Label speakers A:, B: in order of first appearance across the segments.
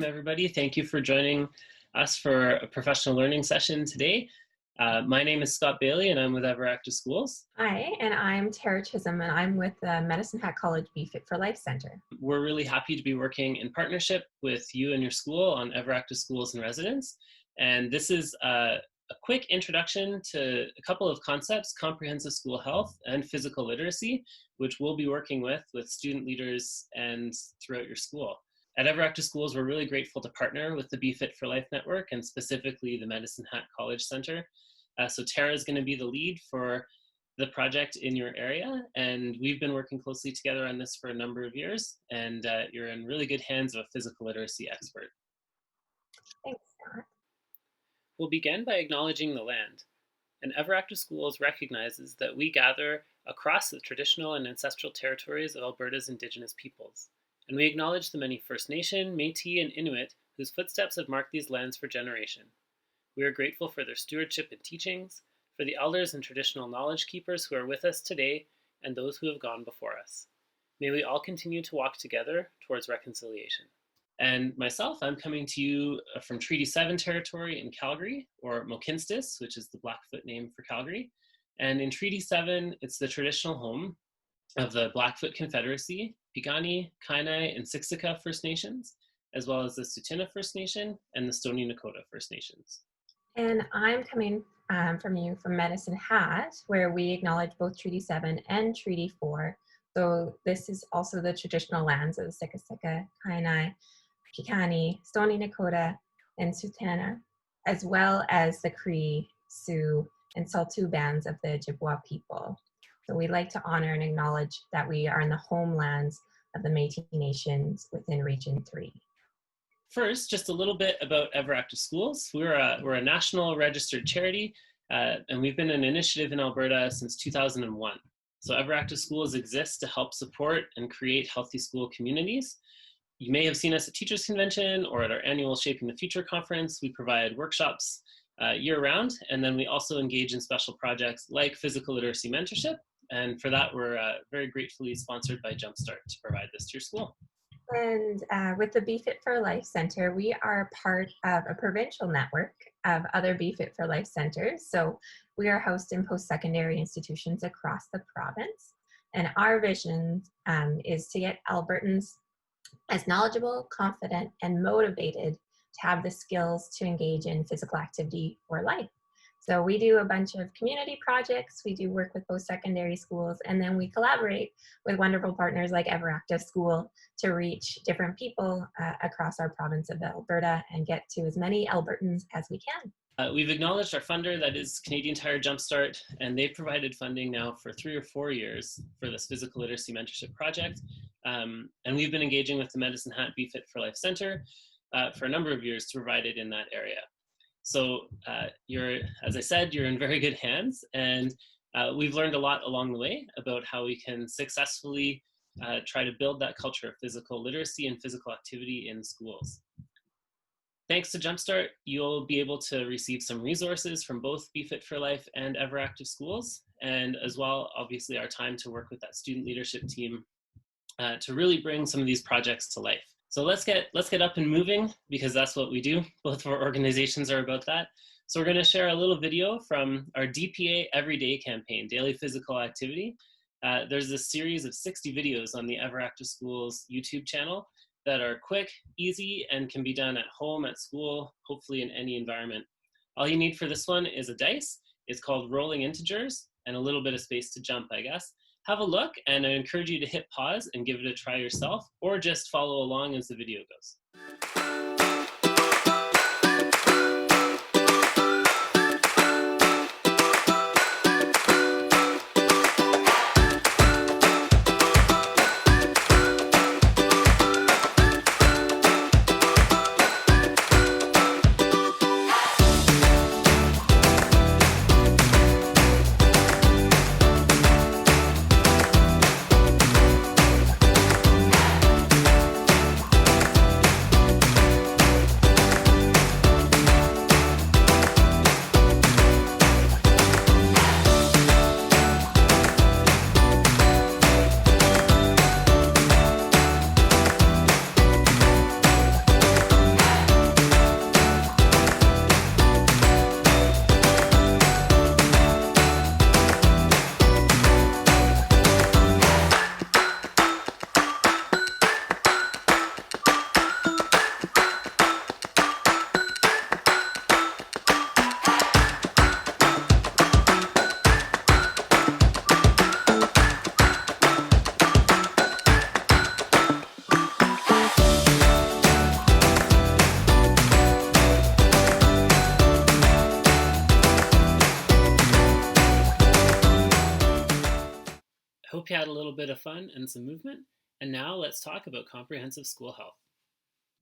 A: welcome everybody. Thank you for joining us for a professional learning session today. My name is Scott Bailey and I'm with Ever Active Schools.
B: Hi, and I'm Tara Chisolm and I'm with the Medicine Hat College Be Fit for Life Center.
A: We're really happy to be working in partnership with you and your school on Ever Active Schools and Residents. And this is a quick introduction to a couple of concepts: comprehensive school health and physical literacy, which we'll be working with student leaders and throughout your school. At Ever Active Schools, we're really grateful to partner with the Be Fit for Life Network and specifically the Medicine Hat College Center. So Tara is going to be the lead for the project in your area, and we've been working closely together on this for a number of years, and you're in really good hands of a physical literacy expert.
B: Thanks, Scott.
A: We'll begin by acknowledging the land. And Ever Active Schools recognizes that we gather across the traditional and ancestral territories of Alberta's Indigenous peoples. And we acknowledge the many First Nation, Métis, and Inuit whose footsteps have marked these lands for generation. We are grateful for their stewardship and teachings, for the elders and traditional knowledge keepers who are with us today, and those who have gone before us. May we all continue to walk together towards reconciliation. And myself, I'm coming to you from Treaty 7 territory in Calgary, or Mohkinstsis, which is the Blackfoot name for Calgary. And in Treaty 7, it's the traditional home of the Blackfoot Confederacy, Piikani, Kainai, and Siksika First Nations, as well as the Tsuut'ina First Nation and the Stoney Nakoda First Nations.
B: And I'm coming from Medicine Hat, where we acknowledge both Treaty 7 and Treaty 4. So this is also the traditional lands of the Siksika, Kainai, Piikani, Stoney Nakoda, and Tsuut'ina, as well as the Cree, Sioux, and Saulteaux bands of the Ojibwa people. So we like to honor and acknowledge that we are in the homelands of the Métis Nations within Region 3.
A: First, just a little bit about Ever Active Schools. We're a national registered charity, and we've been an initiative in Alberta since 2001. So Ever Active Schools exists to help support and create healthy school communities. You may have seen us at Teachers Convention or at our annual Shaping the Future conference. We provide workshops year-round, and then we also engage in special projects like physical literacy mentorship. And for that, we're very gratefully sponsored by Jumpstart to provide this to your school.
B: And with the Be Fit for Life Center, we are part of a provincial network of other Be Fit for Life centers. So we are housed in post-secondary institutions across the province. And our vision is to get Albertans as knowledgeable, confident, and motivated to have the skills to engage in physical activity for life. So we do a bunch of community projects, we do work with post-secondary schools, and then we collaborate with wonderful partners like Ever Active School to reach different people across our province of Alberta and get to as many Albertans as we can.
A: We've acknowledged our funder, that is Canadian Tire Jumpstart, and they've provided funding now for 3 or 4 years for this physical literacy mentorship project. And we've been engaging with the Medicine Hat Be Fit for Life Center for a number of years to provide it in that area. So as I said, you're in very good hands, and we've learned a lot along the way about how we can successfully try to build that culture of physical literacy and physical activity in schools. Thanks to Jumpstart, you'll be able to receive some resources from both Be Fit for Life and Ever Active Schools, and as well, obviously, our time to work with that student leadership team to really bring some of these projects to life. So let's get up and moving, because that's what we do. Both of our organizations are about that. So we're going to share a little video from our DPA Everyday campaign, Daily Physical Activity. There's a series of 60 videos on the Ever Active Schools YouTube channel that are quick, easy, and can be done at home, at school, hopefully in any environment. All you need for this one is a dice. It's called Rolling Integers, and a little bit of space to jump, I guess. Have a look, and I encourage you to hit pause and give it a try yourself, or just follow along as the video goes. Hope you had a little bit of fun and some movement. And now let's talk about comprehensive school health.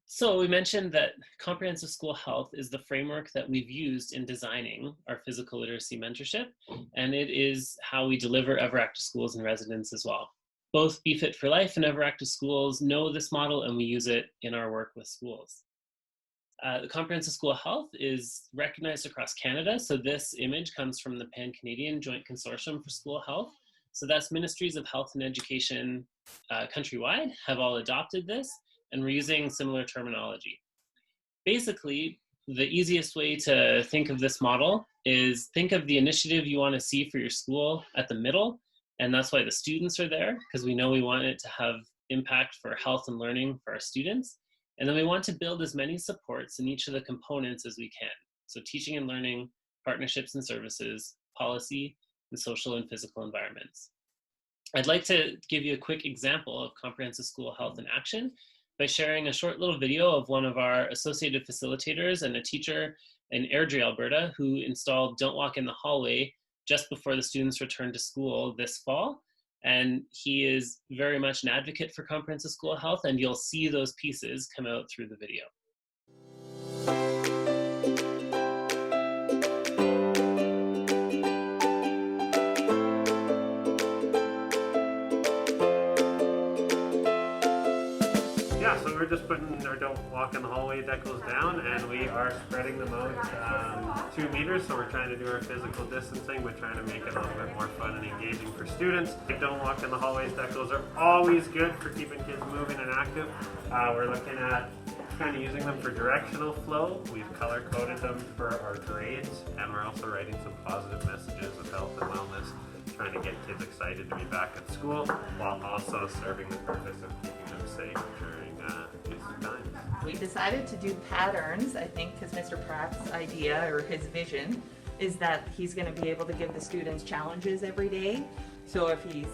A: So we mentioned that comprehensive school health is the framework that we've used in designing our physical literacy mentorship, and it is how we deliver EverActive Schools and residents as well. Both BeFit for Life and EverActive Schools know this model, and we use it in our work with schools. The comprehensive school health is recognized across Canada. So this image comes from the Pan-Canadian Joint Consortium for School Health. So that's ministries of health and education countrywide have all adopted this, and we're using similar terminology. Basically, the easiest way to think of this model is think of the initiative you want to see for your school at the middle, and that's why the students are there, because we know we want it to have impact for health and learning for our students. And then we want to build as many supports in each of the components as we can. So teaching and learning, partnerships and services, policy, and social and physical environments. I'd like to give you a quick example of comprehensive school health in action by sharing a short little video of one of our associated facilitators and a teacher in Airdrie, Alberta, who installed Don't Walk in the Hallway just before the students returned to school this fall. And he is very much an advocate for comprehensive school health, and you'll see those pieces come out through the video.
C: Yeah, so we're just putting our Don't Walk in the Hallway decals down, and we are spreading them out 2 meters, so we're trying to do our physical distancing, but trying to make it a little bit more fun and engaging for students. Don't Walk in the Hallways decals are always good for keeping kids moving and active. We're looking at kind of using them for directional flow. We've color-coded them for our grades, and we're also writing some positive messages of health and wellness, trying to get kids excited to be back at school, while also serving the purpose of keeping them safe during these times.
D: We decided to do patterns, I think, because Mr. Pratt's idea or his vision is that he's going to be able to give the students challenges every day. So if he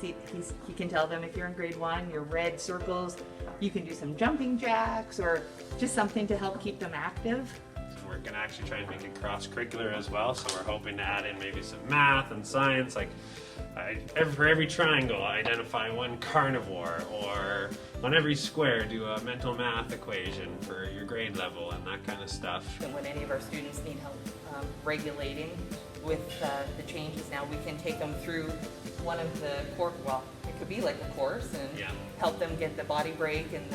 D: can tell them, if you're in grade 1, your red circles, you can do some jumping jacks or just something to help keep them active.
C: We're going to actually try and make it cross-curricular as well, so we're hoping to add in maybe some math and science, like for every triangle identify one carnivore, or on every square do a mental math equation for your grade level and that kind of stuff.
D: And when any of our students need help regulating with the changes now, we can take them through one of the well, it could be like a course, and help them get the body break and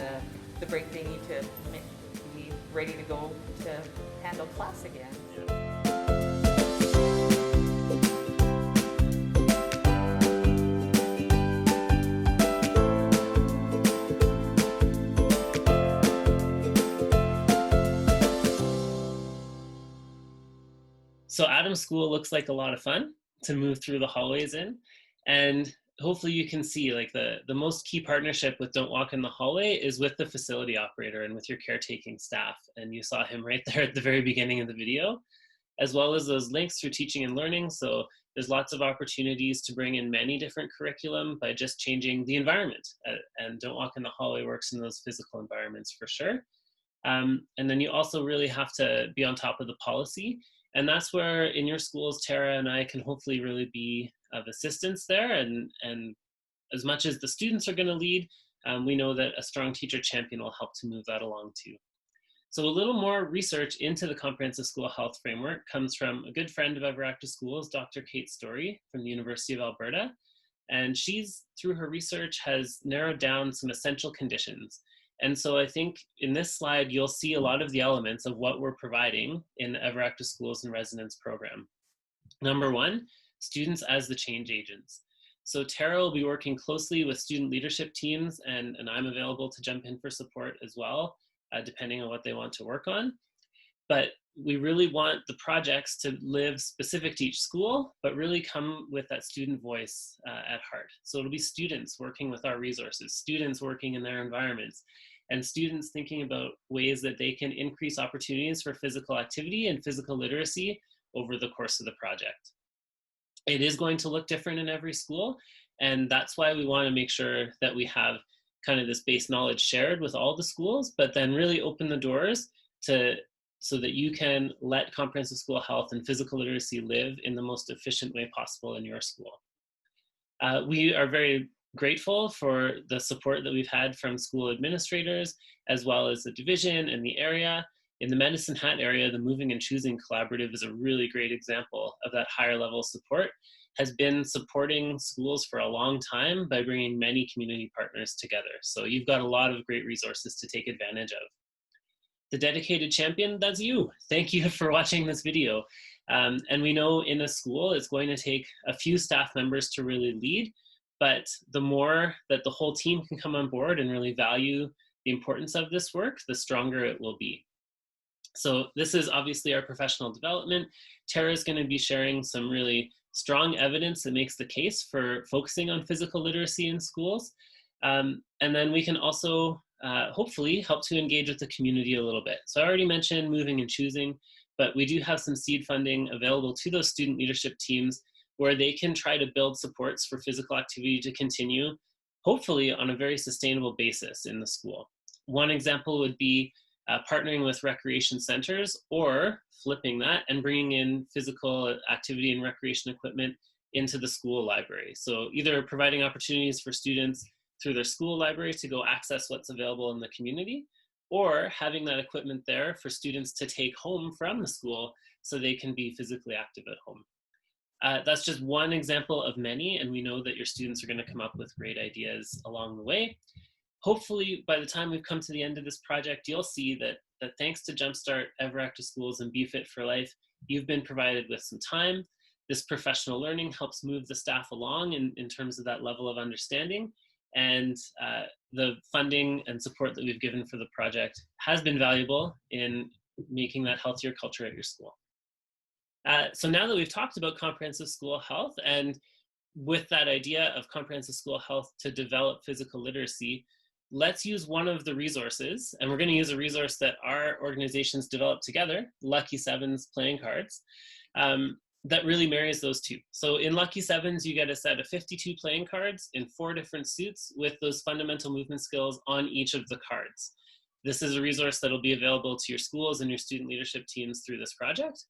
D: the break they need to be ready to go to handle class again.
A: So Adam's school looks like a lot of fun to move through the hallways in, and hopefully you can see like the most key partnership with Don't Walk in the Hallway is with the facility operator and with your caretaking staff. And you saw him right there at the very beginning of the video, as well as those links through teaching and learning. So there's lots of opportunities to bring in many different curriculum by just changing the environment. And Don't Walk in the Hallway works in those physical environments for sure. And then you also really have to be on top of the policy. And that's where in your schools, Tara and I can hopefully really be of assistance there. And as much as the students are going to lead, we know that a strong teacher champion will help to move that along too. So a little more research into the comprehensive school health framework comes from a good friend of EverActive Schools, Dr. Kate Story from the University of Alberta. And she's, through her research, has narrowed down some essential conditions. And so I think in this slide, you'll see a lot of the elements of what we're providing in the EverActive Schools and Residence program. Number 1, students as the change agents. So Tara will be working closely with student leadership teams, and I'm available to jump in for support as well, depending on what they want to work on. But we really want the projects to live specific to each school, but really come with that student voice at heart. So it'll be students working with our resources, students working in their environments, and students thinking about ways that they can increase opportunities for physical activity and physical literacy over the course of the project. It is going to look different in every school, and that's why we want to make sure that we have kind of this base knowledge shared with all the schools, but then really open the doors so that you can let comprehensive school health and physical literacy live in the most efficient way possible in your school. We are very grateful for the support that we've had from school administrators, as well as the division and the area. In the Medicine Hat area, the Moving and Choosing Collaborative is a really great example of that higher level support, has been supporting schools for a long time by bringing many community partners together. So you've got a lot of great resources to take advantage of. The dedicated champion, that's you. Thank you for watching this video. And we know in a school, it's going to take a few staff members to really lead, but the more that the whole team can come on board and really value the importance of this work, the stronger it will be. So this is obviously our professional development. Tara is going to be sharing some really strong evidence that makes the case for focusing on physical literacy in schools. And then we can also hopefully help to engage with the community a little bit. So I already mentioned Moving and Choosing, but we do have some seed funding available to those student leadership teams where they can try to build supports for physical activity to continue, hopefully on a very sustainable basis in the school. One example would be partnering with recreation centers, or flipping that and bringing in physical activity and recreation equipment into the school library. So either providing opportunities for students through their school library to go access what's available in the community, or having that equipment there for students to take home from the school so they can be physically active at home. That's just one example of many, and we know that your students are going to come up with great ideas along the way. Hopefully, by the time we've come to the end of this project, you'll see that thanks to Jumpstart, Ever Active Schools, and BeFit for Life, you've been provided with some time. This professional learning helps move the staff along in terms of that level of understanding. And the funding and support that we've given for the project has been valuable in making that healthier culture at your school. So now that we've talked about comprehensive school health, and with that idea of comprehensive school health to develop physical literacy, let's use one of the resources, and we're going to use a resource that our organizations developed together, Lucky Sevens playing cards, that really marries those two. So in Lucky Sevens, you get a set of 52 playing cards in 4 different suits with those fundamental movement skills on each of the cards. This is a resource that will be available to your schools and your student leadership teams through this project.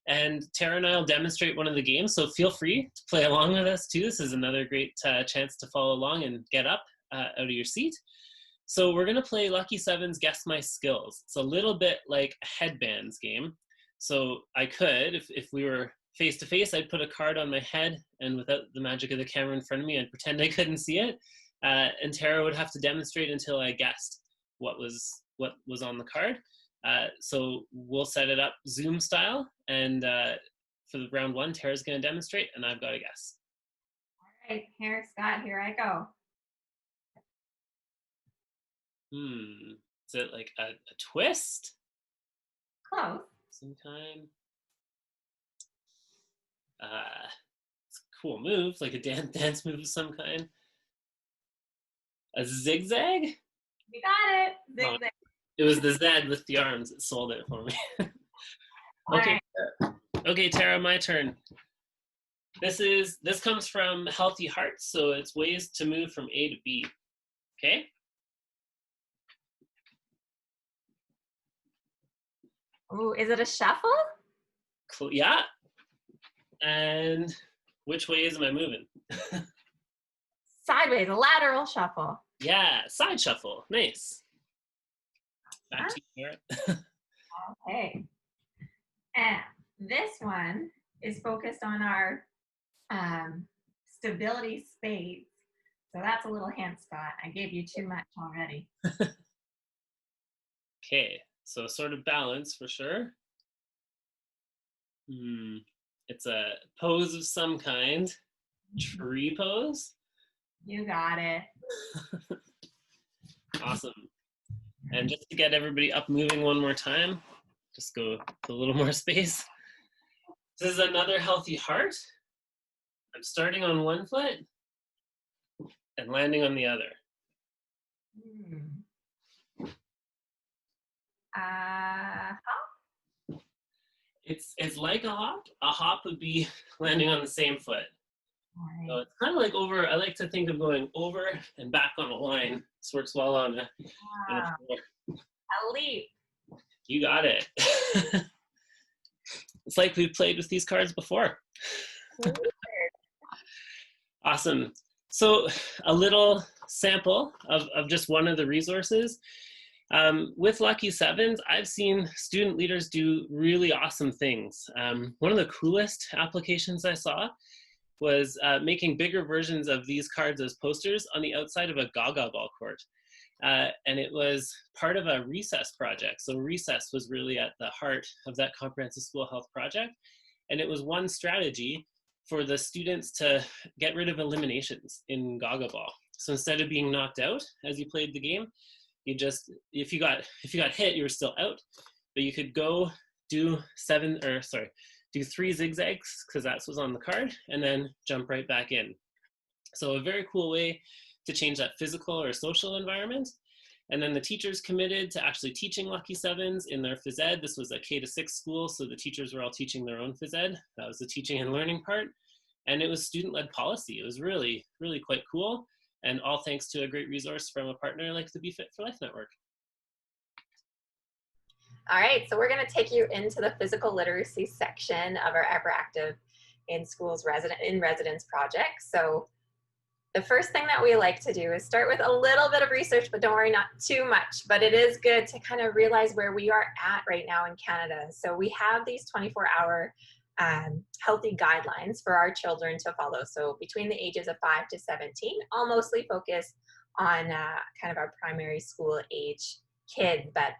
A: And Tara and I will demonstrate one of the games, so feel free to play along with us too. This is another great chance to follow along and get up out of your seat. So we're gonna play Lucky Sevens Guess My Skills. It's a little bit like a headbands game. So I could, if we were face to face, I'd put a card on my head, and without the magic of the camera in front of me, I'd pretend I couldn't see it. And Tara would have to demonstrate until I guessed what was on the card. So we'll set it up Zoom style, and for the round 1, Tara's gonna demonstrate, and I've got to guess.
B: All right, here, Scott, here I go.
A: Is it like a twist?
B: Close.
A: Some kind. It's a cool move, like a dance move of some kind. A zigzag?
B: You got it. Zigzag.
A: It was the Z with the arms that sold it for me. Okay.
B: Right.
A: Okay, Tara, my turn. This comes from Healthy Hearts, so it's ways to move from A to B. Okay?
B: Ooh, is it a shuffle?
A: Yeah. And which ways am I moving?
B: Sideways, a lateral shuffle.
A: Yeah, side shuffle. Nice. Back to you, Tara.
B: Okay. And this one is focused on our stability spades. So that's a little hint, Scott. I gave you too much already.
A: Okay, so sort of balance for sure. It's a pose of some kind. Tree pose.
B: You got it.
A: Awesome. And just to get everybody up moving one more time, just go a little more space. This is another Healthy Heart. I'm starting on one foot and landing on the other.
B: Hop?
A: It's like a hop. A hop would be landing on the same foot.
B: Right.
A: So it's kind of like over, I like to think of going over and back on a line. This works well on a floor.
B: A leap.
A: You got it. It's like we've played with these cards before. Awesome. So a little sample of just one of the resources. With Lucky Sevens, I've seen student leaders do really awesome things. One of the coolest applications I saw was making bigger versions of these cards as posters on the outside of a Gaga ball court. And it was part of a recess project. So recess was really at the heart of that comprehensive school health project. And it was one strategy for the students to get rid of eliminations in Gaga ball. So instead of being knocked out as you played the game, you just, if you got hit, you were still out, but you could go do do 3 zigzags, because that's what's on the card, and then jump right back in. So a very cool way to change that physical or social environment. And then the teachers committed to actually teaching Lucky Sevens in their phys ed. This was a K-6 school, so the teachers were all teaching their own phys ed. That was the teaching and learning part. And it was student-led policy. It was really, really quite cool. And all thanks to a great resource from a partner like the BeFit for Life Network.
B: All right, so we're going to take you into the physical literacy section of our Ever Active in Schools in Residence project. So the first thing that we like to do is start with a little bit of research, but don't worry, not too much. But it is good to kind of realize where we are at right now in Canada. So we have these 24-hour healthy guidelines for our children to follow. So between the ages of 5 to 17, I'll mostly focus on kind of our primary school age kids. But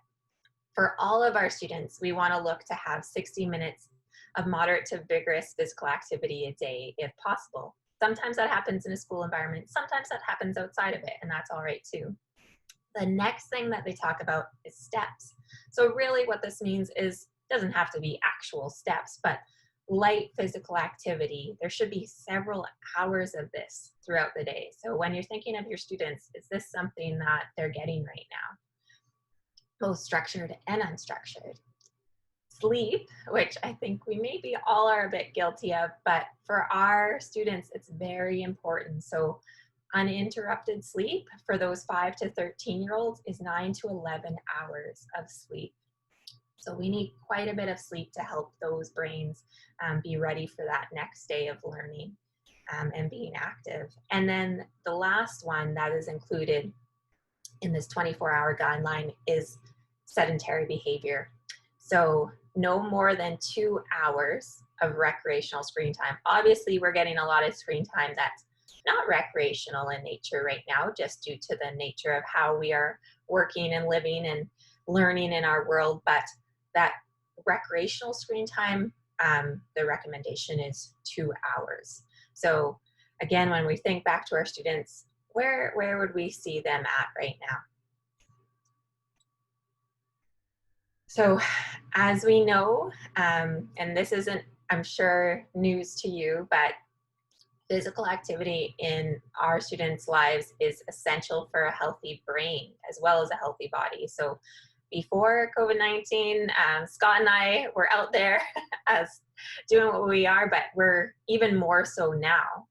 B: for all of our students, we want to look to have 60 minutes of moderate to vigorous physical activity a day if possible. Sometimes that happens in a school environment. Sometimes that happens outside of it, and that's all right too. The next thing that they talk about is steps. So really what this means is, doesn't have to be actual steps, but light physical activity. There should be several hours of this throughout the day. So when you're thinking of your students, is this something that they're getting right now? Both structured and unstructured. Sleep, which I think we maybe all are a bit guilty of, but for our students, it's very important. So uninterrupted sleep for those 5 to 13-year-olds is 9 to 11 hours of sleep. So we need quite a bit of sleep to help those brains be ready for that next day of learning and being active. And then the last one that is included in this 24-hour guideline is sedentary behavior. So no more than 2 hours of recreational screen time. Obviously, we're getting a lot of screen time that's not recreational in nature right now, just due to the nature of how we are working and living and learning in our world. But that recreational screen time, the recommendation is 2 hours. So again, when we think back to our students, where would we see them at right now? So as we know, and this isn't, I'm sure, news to you, but physical activity in our students' lives is essential for a healthy brain as well as a healthy body. So before COVID-19, Scott and I were out there as doing what we are, but we're even more so now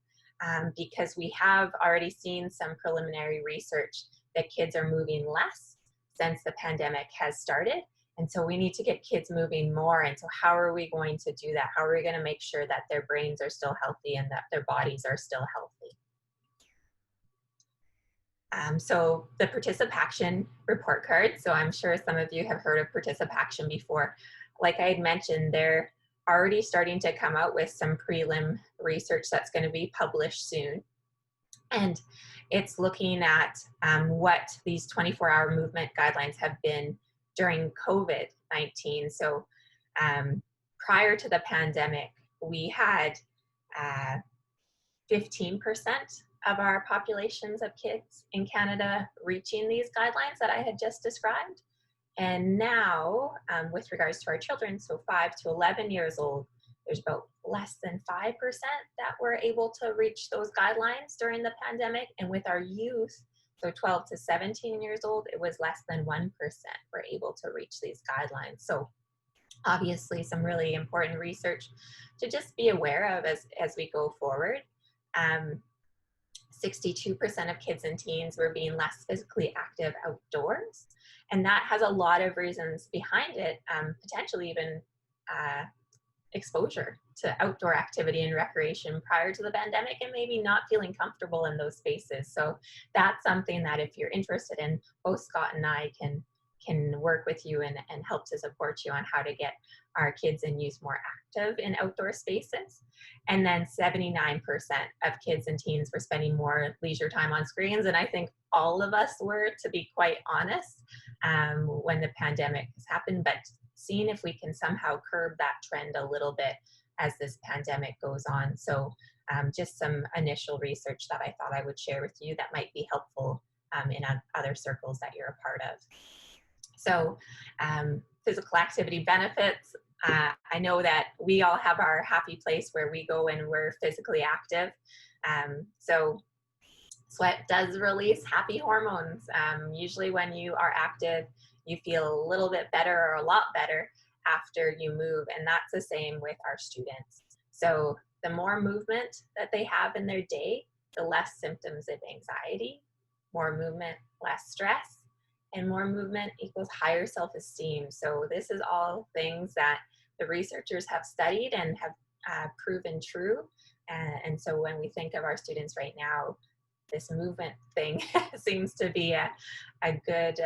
B: because we have already seen some preliminary research that kids are moving less since the pandemic has started. And so we need to get kids moving more. And so how are we going to do that? How are we going to make sure that their brains are still healthy and that their bodies are still healthy? So the participation report card. So I'm sure some of you have heard of participation before. Like I had mentioned, they're already starting to come out with some prelim research that's going to be published soon. And it's looking at what these 24-hour movement guidelines have been during COVID-19. So prior to the pandemic, we had 15% of our populations of kids in Canada reaching these guidelines that I had just described. And now, with regards to our children, so 5 to 11 years old, there's about less than 5% that were able to reach those guidelines during the pandemic. And with our youth, so 12 to 17 years old, it was less than 1% were able to reach these guidelines. So obviously some really important research to just be aware of as we go forward. 62% of kids and teens were being less physically active outdoors. And that has a lot of reasons behind it, potentially even exposure to outdoor activity and recreation prior to the pandemic and maybe not feeling comfortable in those spaces. So that's something that if you're interested in, both Scott and I can work with you and help to support you on how to get our kids and youth more active in outdoor spaces. And then 79% of kids and teens were spending more leisure time on screens. And I think all of us were, to be quite honest, when the pandemic has happened, but seeing if we can somehow curb that trend a little bit as this pandemic goes on. So just some initial research that I thought I would share with you that might be helpful in other circles that you're a part of. So physical activity benefits. I know that we all have our happy place where we go and we're physically active. So sweat does release happy hormones. Usually when you are active, you feel a little bit better or a lot better after you move. And that's the same with our students. So the more movement that they have in their day, the less symptoms of anxiety. More movement, less stress. And more movement equals higher self-esteem. So this is all things that the researchers have studied and have proven true. And so when we think of our students right now, this movement thing seems to be a good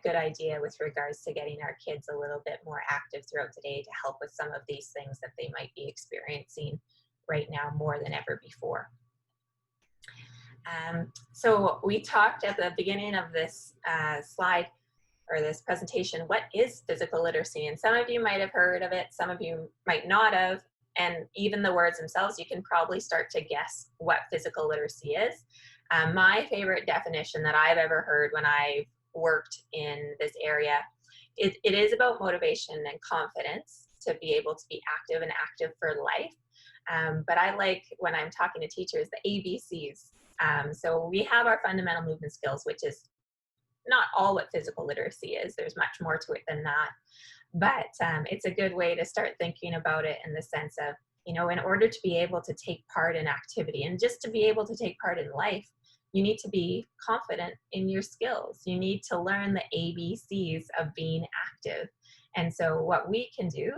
B: idea with regards to getting our kids a little bit more active throughout the day to help with some of these things that they might be experiencing right now more than ever before. So we talked at the beginning of this slide or this presentation, what is physical literacy? And some of you might have heard of it, some of you might not have, and even the words themselves, you can probably start to guess what physical literacy is. My favorite definition that I've ever heard when I've worked in this area, it is about motivation and confidence to be able to be active and active for life. But I like, when I'm talking to teachers, the ABCs. So we have our fundamental movement skills, which is not all what physical literacy is. There's much more to it than that. But it's a good way to start thinking about it in the sense of, you know, in order to be able to take part in activity and just to be able to take part in life, you need to be confident in your skills. You need to learn the ABCs of being active. And so what we can do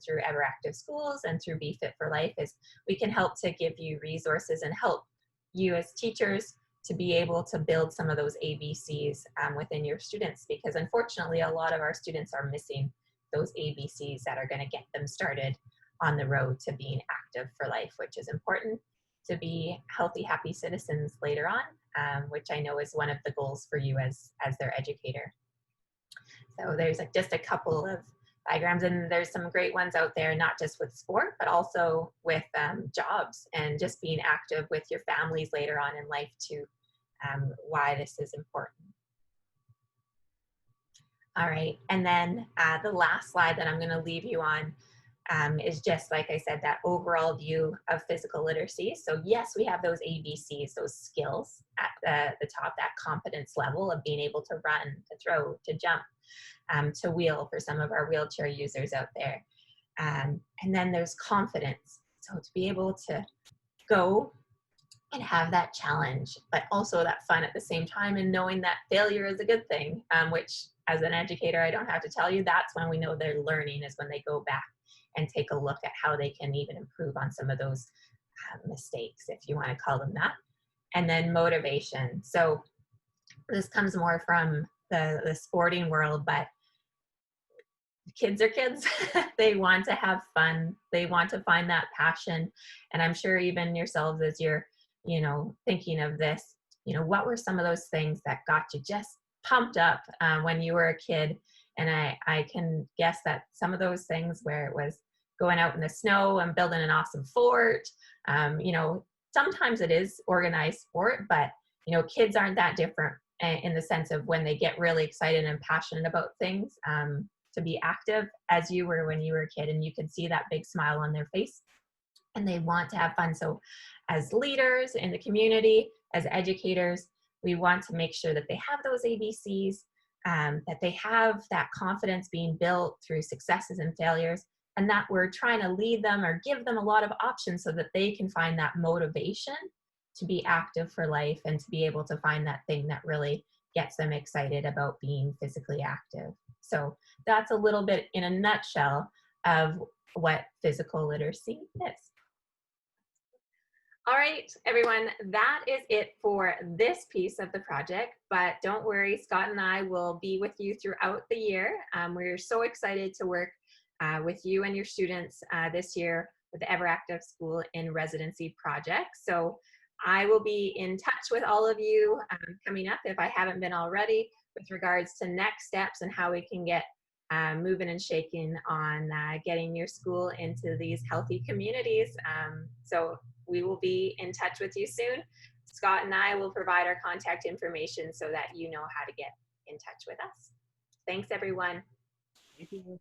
B: through Ever Active Schools and through Be Fit for Life is we can help to give you resources and help you as teachers to be able to build some of those ABCs within your students, because unfortunately a lot of our students are missing those ABCs that are going to get them started on the road to being active for life, which is important to be healthy, happy citizens later on, which I know is one of the goals for you as their educator. So there's just a couple of diagrams, and there's some great ones out there, not just with sport, but also with jobs and just being active with your families later on in life too, why this is important. All right, and then the last slide that I'm going to leave you on is just, like I said, that overall view of physical literacy. So yes, we have those ABCs, those skills at the top, that competence level of being able to run, to throw, to jump, to wheel for some of our wheelchair users out there. And then there's confidence. So to be able to go and have that challenge, but also that fun at the same time, and knowing that failure is a good thing, which as an educator, I don't have to tell you, that's when we know they're learning, is when they go back and take a look at how they can even improve on some of those mistakes, if you want to call them that. And then motivation. So this comes more from the sporting world, but kids are kids. They want to have fun. They want to find that passion. And I'm sure even yourselves, as you're, you know, thinking of this, you know, what were some of those things that got you just pumped up when you were a kid? And I can guess that some of those things where it was going out in the snow and building an awesome fort, you know, sometimes it is organized sport, but, you know, kids aren't that different in the sense of when they get really excited and passionate about things, to be active as you were when you were a kid, and you can see that big smile on their face and they want to have fun. So as leaders in the community, as educators, we want to make sure that they have those ABCs, that they have that confidence being built through successes and failures, and that we're trying to lead them or give them a lot of options so that they can find that motivation to be active for life and to be able to find that thing that really gets them excited about being physically active. So that's a little bit in a nutshell of what physical literacy is. All right, everyone, that is it for this piece of the project, but don't worry, Scott and I will be with you throughout the year. We're so excited to work with you and your students this year with the EverActive School in Residency project. So I will be in touch with all of you coming up, if I haven't been already, with regards to next steps and how we can get moving and shaking on getting your school into these healthy communities. So we will be in touch with you soon. Scott and I will provide our contact information so that you know how to get in touch with us. Thanks, everyone.
A: Thank you.